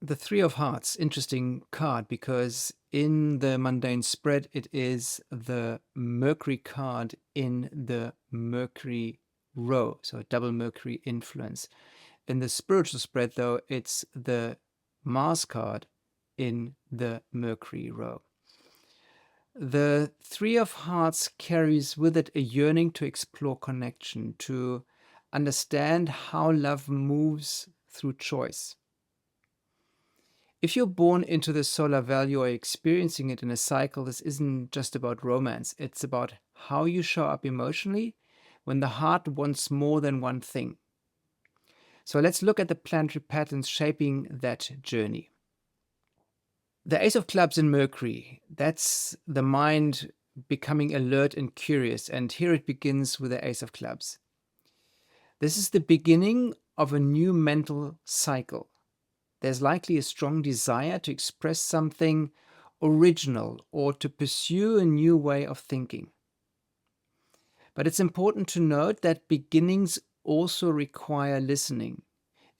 The Three of Hearts, interesting card because in the mundane spread, it is the Mercury card in the Mercury row, so a double Mercury influence. In the spiritual spread, though, it's the Mars card in the Mercury row. The Three of Hearts carries with it a yearning to explore connection, to understand how love moves through choice. If you're born into the solar value or experiencing it in a cycle, this isn't just about romance. It's about how you show up emotionally when the heart wants more than one thing. So let's look at the planetary patterns shaping that journey. The Ace of Clubs in Mercury, that's the mind becoming alert and curious. And here it begins with the Ace of Clubs. This is the beginning of a new mental cycle. There's likely a strong desire to express something original or to pursue a new way of thinking. But it's important to note that beginnings also require listening.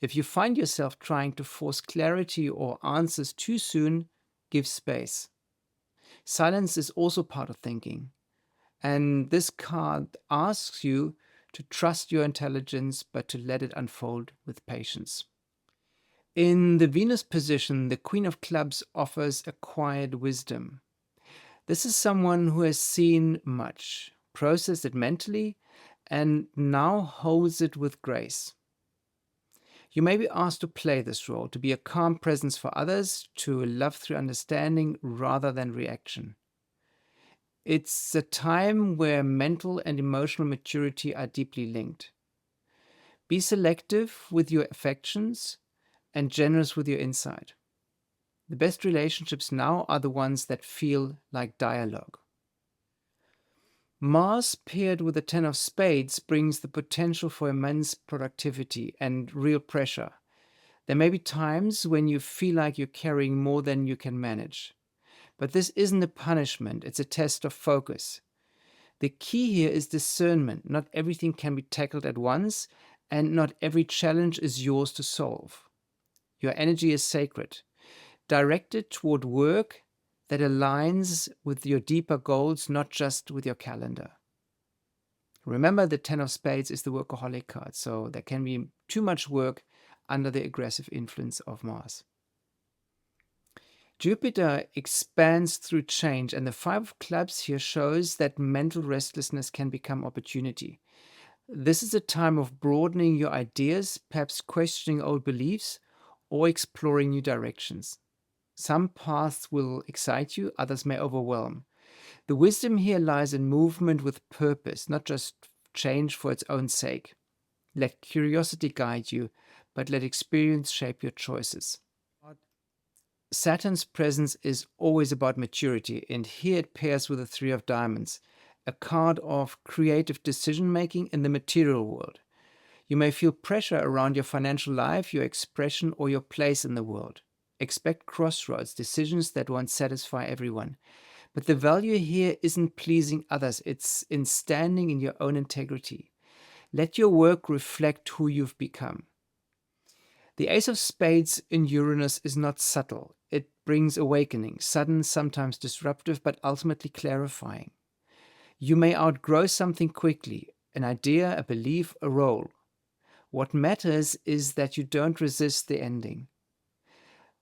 If you find yourself trying to force clarity or answers too soon, give space. Silence is also part of thinking. And this card asks you to trust your intelligence, but to let it unfold with patience. In the Venus position, the Queen of Clubs offers a quiet wisdom. This is someone who has seen much, processed it mentally, and now holds it with grace. You may be asked to play this role, to be a calm presence for others, to love through understanding rather than reaction. It's a time where mental and emotional maturity are deeply linked. Be selective with your affections and generous with your insight. The best relationships now are the ones that feel like dialogue. Mars paired with the Ten of Spades brings the potential for immense productivity and real pressure. There may be times when you feel like you're carrying more than you can manage. But this isn't a punishment, it's a test of focus. The key here is discernment. Not everything can be tackled at once, and not every challenge is yours to solve. Your energy is sacred. Direct it toward work that aligns with your deeper goals, not just with your calendar. Remember, the Ten of Spades is the workaholic card, so there can be too much work under the aggressive influence of Mars. Jupiter expands through change, and the Five of Clubs here shows that mental restlessness can become opportunity. This is a time of broadening your ideas, perhaps questioning old beliefs, or exploring new directions. Some paths will excite you, others may overwhelm. The wisdom here lies in movement with purpose, not just change for its own sake. Let curiosity guide you, but let experience shape your choices. Saturn's presence is always about maturity, and here it pairs with the Three of Diamonds, a card of creative decision-making in the material world. You may feel pressure around your financial life, your expression, or your place in the world. Expect crossroads, decisions that won't satisfy everyone. But the value here isn't pleasing others, it's in standing in your own integrity. Let your work reflect who you've become. The Ace of Spades in Uranus is not subtle. It brings awakening, sudden, sometimes disruptive, but ultimately clarifying. You may outgrow something quickly, an idea, a belief, a role. What matters is that you don't resist the ending.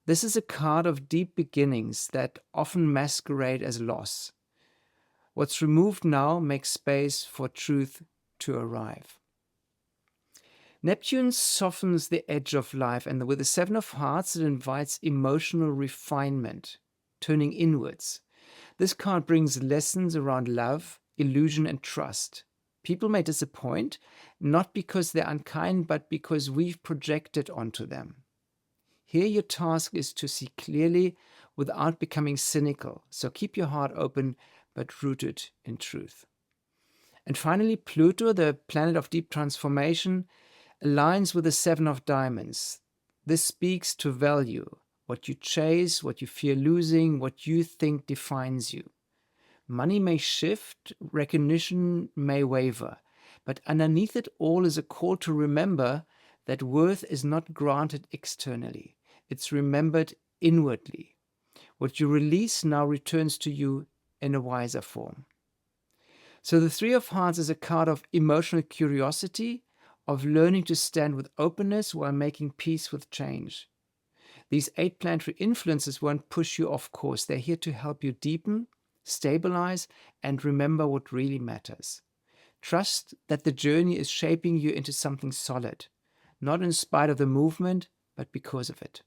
This is a card of deep beginnings that often masquerade as loss. What's removed now makes space for truth to arrive. Neptune softens the edge of life, and with the Seven of Hearts, it invites emotional refinement, turning inwards. This card brings lessons around love, illusion, and trust. People may disappoint, not because they're unkind, but because we've projected onto them. Here your task is to see clearly without becoming cynical. So keep your heart open, but rooted in truth. And finally, Pluto, the planet of deep transformation, aligns with the Seven of Diamonds. This speaks to value, what you chase, what you fear losing, what you think defines you. Money may shift, recognition may waver, but underneath it all is a call to remember that worth is not granted externally. It's remembered inwardly. What you release now returns to you in a wiser form. So the Three of Hearts is a card of emotional curiosity, of learning to stand with openness while making peace with change. These 8 planetary influences won't push you off course. They're here to help you deepen, stabilize, and remember what really matters. Trust that the journey is shaping you into something solid, not in spite of the movement, but because of it.